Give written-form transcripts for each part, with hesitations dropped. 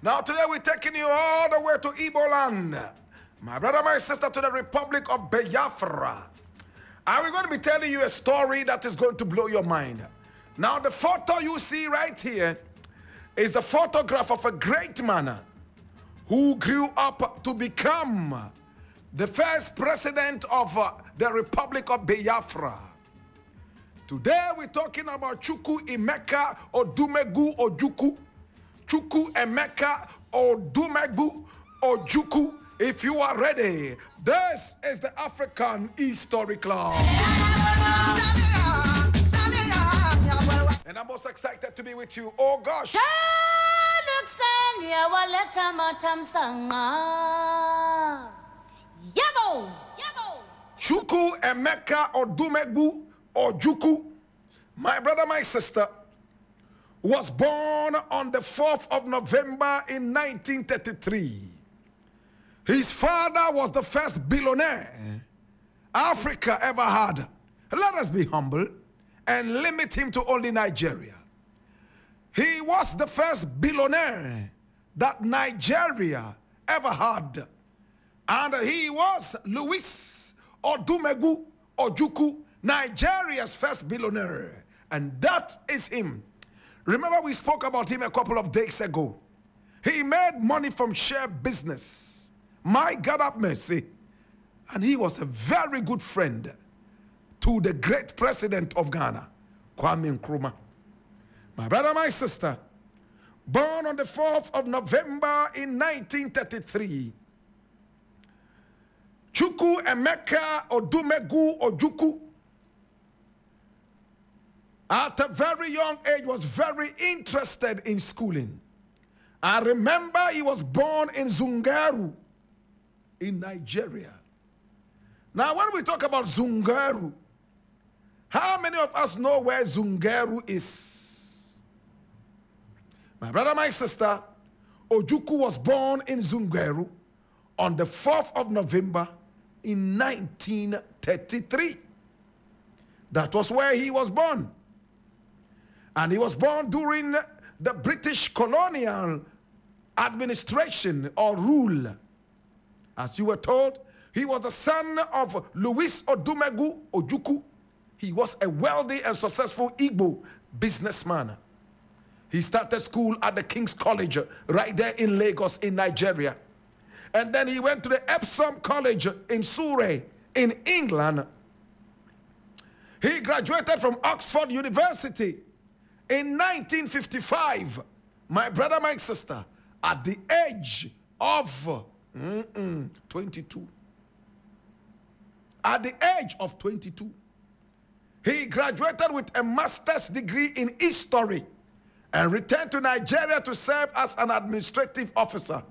Now today we're taking you all the way to Igbo land. My brother, my sister, to the Republic of Biafra. And we're going to be telling you a story that is going to blow your mind. Now the photo you see right here is the photograph of a great man who grew up to become the first president of the Republic of Biafra. Today we're talking about Chukwuemeka Odumegwu Ojukwu. Chukwuemeka Odumegwu Ojukwu. If you are ready, this is the African History Club. And I'm most excited to be with you. Oh gosh. Chukwuemeka Odumegwu Ojukwu, my brother, my sister, was born on the 4th of November in 1933. His father was the first billionaire Africa ever had. Let us be humble and limit him to only Nigeria. He was the first billionaire that Nigeria ever had. And he was Louis Odumegwu Ojukwu, Nigeria's first billionaire. And that is him. Remember, we spoke about him a couple of days ago. He made money from share business. My God have mercy. And he was a very good friend to the great president of Ghana, Kwame Nkrumah. My brother, my sister, born on the 4th of November in 1933, Chukwuemeka Odumegwu Ojukwu, at a very young age, was very interested in schooling. I remember he was born in Zungeru, in Nigeria. Now, when we talk about Zungeru, how many of us know where Zungeru is? My brother, my sister, Ojukwu was born in Zungeru on the 4th of November in 1933. That was where he was born. And he was born during the British colonial administration or rule. As you were told, he was the son of Louis Odumegwu Ojukwu. He was a wealthy and successful Igbo businessman. He started school at the King's College right there in Lagos in Nigeria. And then he went to the Epsom College in Surrey in England. He graduated from Oxford University in 1955, my brother, my sister, at the age of 22. At the age of 22, he graduated with a master's degree in history and returned to Nigeria to serve as an administrative officer.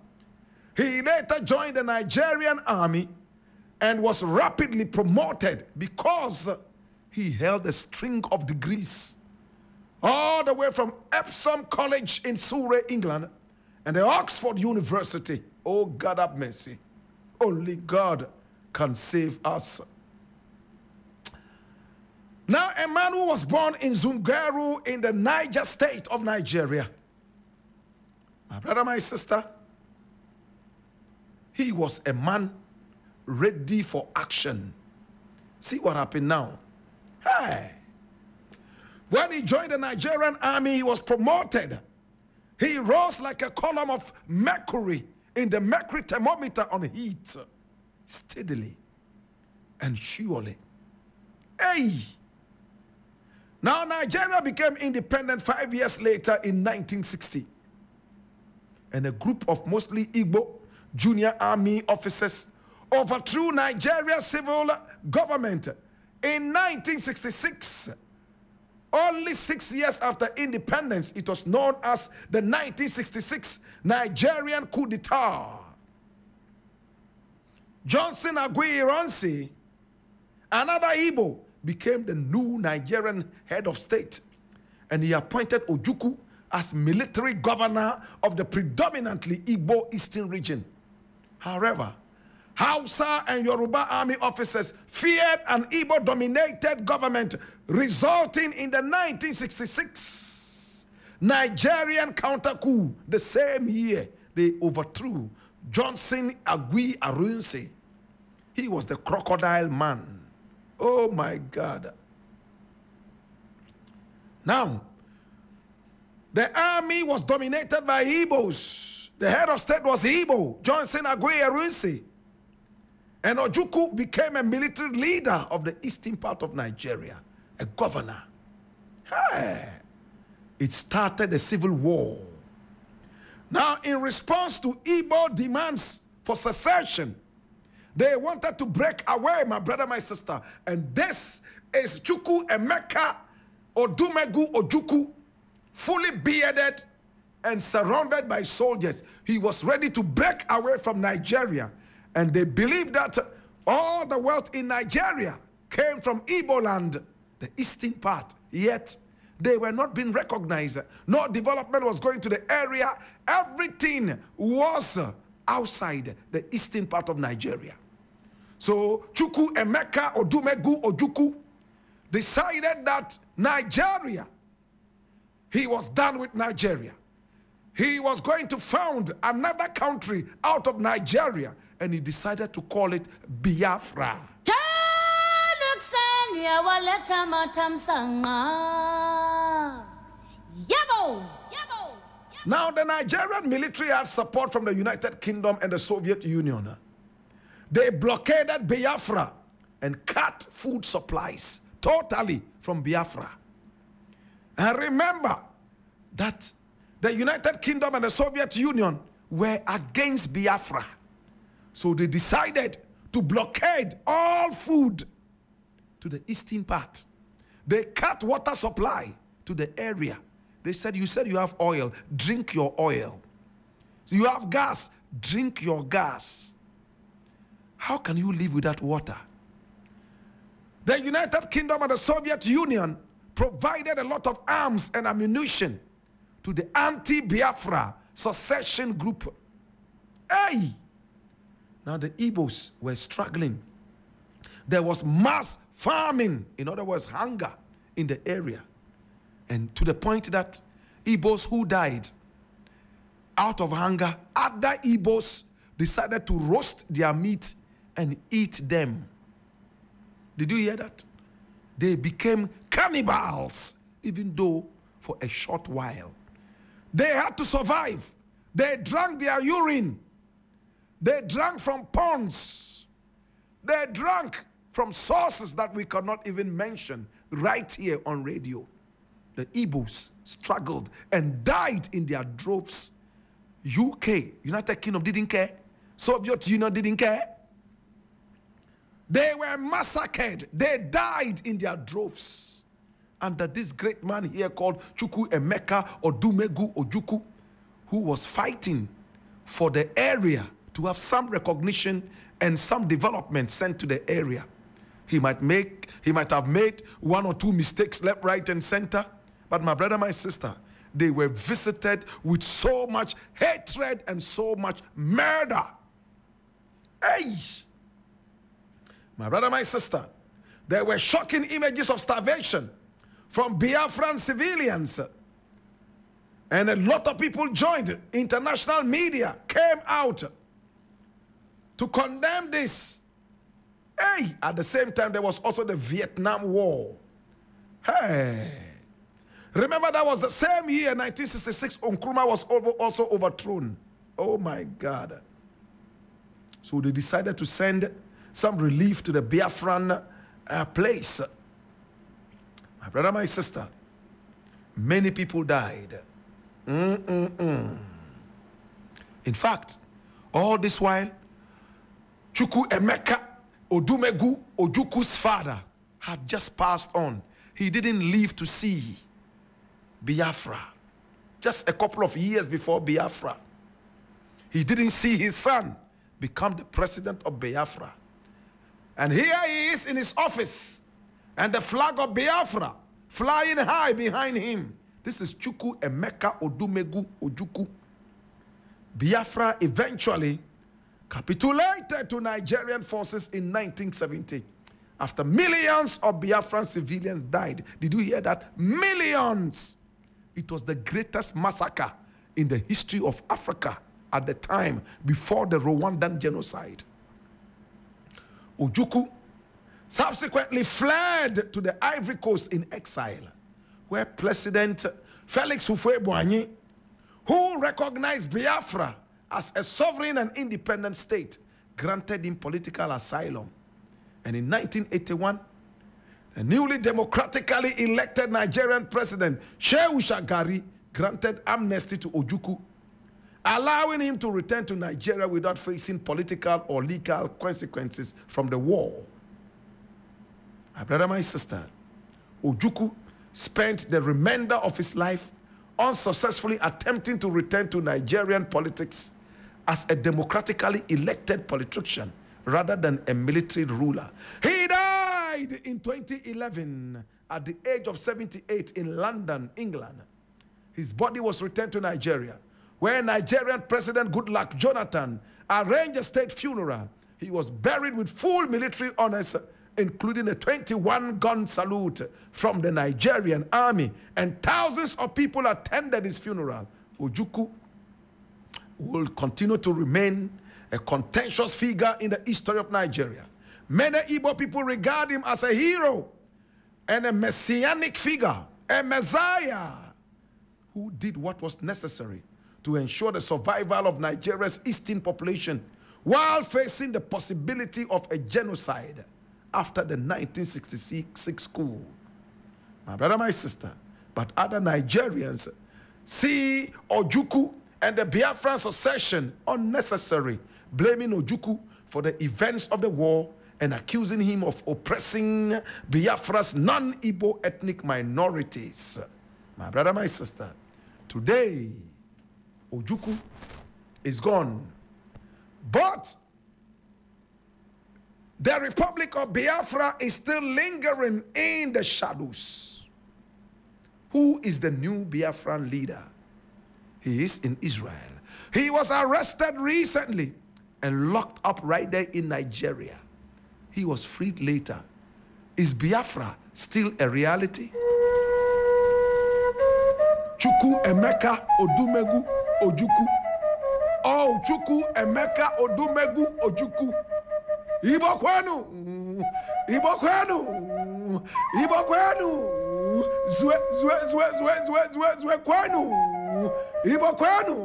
He later joined the Nigerian army and was rapidly promoted because he held a string of degrees all the way from Epsom College in Surrey, England, and the Oxford University. Oh, God have mercy. Only God can save us. Now, a man who was born in Zungeru in the Niger state of Nigeria. My brother, my sister, he was a man ready for action. See what happened now. Hey. When he joined the Nigerian army, he was promoted. He rose like a column of mercury in the mercury thermometer on heat, steadily and surely. Hey! Now, Nigeria became independent 5 years later in 1960. And a group of mostly Igbo junior army officers overthrew Nigeria's civil government in 1966. Only 6 years after independence, it was known as the 1966 Nigerian coup d'etat. Johnson Aguiyi-Ironsi, another Igbo, became the new Nigerian head of state, and he appointed Ojukwu as military governor of the predominantly Igbo Eastern region. However, Hausa and Yoruba army officers feared an Igbo-dominated government, resulting in the 1966 Nigerian counter-coup the same year they overthrew Johnson Agui Arunse. He was the crocodile man. Oh my God. Now, the army was dominated by Igbos. The head of state was Igbo, Johnson Agui Arunse. And Ojukwu became a military leader of the eastern part of Nigeria, a governor. Hey, it started a civil war. Now, in response to Igbo demands for secession, they wanted to break away, my brother, my sister. And this is Chukwuemeka Odumegwu Ojukwu, fully bearded and surrounded by soldiers. He was ready to break away from Nigeria. And they believed that all the wealth in Nigeria came from Igbo land, the eastern part. Yet, they were not being recognized. No development was going to the area. Everything was outside the eastern part of Nigeria. So Chukwuemeka Odumegwu Ojukwu decided that Nigeria, he was done with Nigeria. He was going to found another country out of Nigeria, and he decided to call it Biafra. Now, the Nigerian military had support from the United Kingdom and the Soviet Union. They blockaded Biafra and cut food supplies totally from Biafra. And remember that the United Kingdom and the Soviet Union were against Biafra. So they decided to blockade all food to the eastern part. They cut water supply to the area. They said, you said you have oil, drink your oil. So you have gas, drink your gas. How can you live without water? The United Kingdom and the Soviet Union provided a lot of arms and ammunition to the anti-Biafra secession group. Hey! Now the Igbos were struggling. There was mass famine, in other words, hunger in the area. And to the point that Igbos who died out of hunger, other Igbos decided to roast their meat and eat them. Did you hear that? They became cannibals, even though for a short while. They had to survive. They drank their urine. They drank from ponds. They drank from sources that we cannot even mention right here on radio. The Igbos struggled and died in their droves. UK, United Kingdom didn't care. Soviet Union didn't care. They were massacred. They died in their droves. Under this great man here called Chukwuemeka Odumegwu Ojukwu, who was fighting for the area to have some recognition and some development sent to the area. He might have made one or two mistakes left, right, and center. But my brother, my sister, they were visited with so much hatred and so much murder. Hey! My brother, my sister, there were shocking images of starvation from Biafran civilians. And a lot of people joined. International media came out to condemn this. Hey! At the same time, there was also the Vietnam War. Hey! Remember, that was the same year, 1966, Nkrumah was also overthrown. Oh my God. So they decided to send some relief to the Biafran place. My brother, my sister, many people died. In fact, all this while, Chukwuemeka Odumegwu Ojukwu's father had just passed on. He didn't live to see Biafra. Just a couple of years before Biafra, he didn't see his son become the president of Biafra. And here he is in his office, and the flag of Biafra flying high behind him. This is Chukwuemeka Odumegwu Ojukwu. Biafra eventually capitulated to Nigerian forces in 1970 after millions of Biafran civilians died. Did you hear that? Millions! It was the greatest massacre in the history of Africa at the time before the Rwandan genocide. Ojukwu subsequently fled to the Ivory Coast in exile, where President Felix Houphouët-Boigny, who recognized Biafra as a sovereign and independent state, granted him political asylum. And in 1981, a newly democratically elected Nigerian president, Shehu Shagari, granted amnesty to Ojukwu, allowing him to return to Nigeria without facing political or legal consequences from the war. My brother, my sister, Ojukwu spent the remainder of his life unsuccessfully attempting to return to Nigerian politics as a democratically elected politician rather than a military ruler. He died in 2011 at the age of 78 in London, England. His body was returned to Nigeria, where Nigerian President Goodluck Jonathan arranged a state funeral. He was buried with full military honors, including a 21-gun salute from the Nigerian army, and thousands of people attended his funeral. Ojukwu will continue to remain a contentious figure in the history of Nigeria. Many Igbo people regard him as a hero and a messianic figure, a messiah who did what was necessary to ensure the survival of Nigeria's eastern population while facing the possibility of a genocide after the 1966 coup. My brother, my sister, but other Nigerians see Ojukwu and the Biafran succession unnecessary, blaming Ojukwu for the events of the war and accusing him of oppressing Biafra's non-Igbo ethnic minorities. My brother, my sister, today, Ojukwu is gone. But the Republic of Biafra is still lingering in the shadows. Who is the new Biafran leader? He is in Israel. He was arrested recently and locked up right there in Nigeria. He was freed later. Is Biafra still a reality? Chukwuemeka Odumegwu Ojukwu. Oh, Chukwuemeka Odumegwu Ojukwu. Igbo kwenu. Igbo kwenu. Igbo kwenu. Zwe kwenu. Igbo kwenu.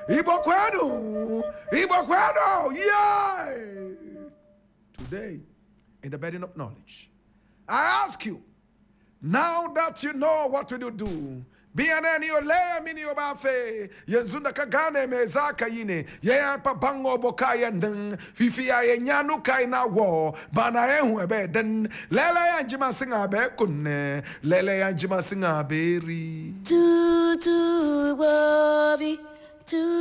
Igbo kwenu. Igbo kwenu. Yay! Today, in the burden of knowledge, I ask you, now that you know what to do, bianani ole mini obafe yenzunda kagane mezaka yine ye pa bango bokaya ndeng fifi ya nyanu kai na wo bana ehu ebe den lele ya njima singa be kunne lele ya njima singa beri tu bovi tu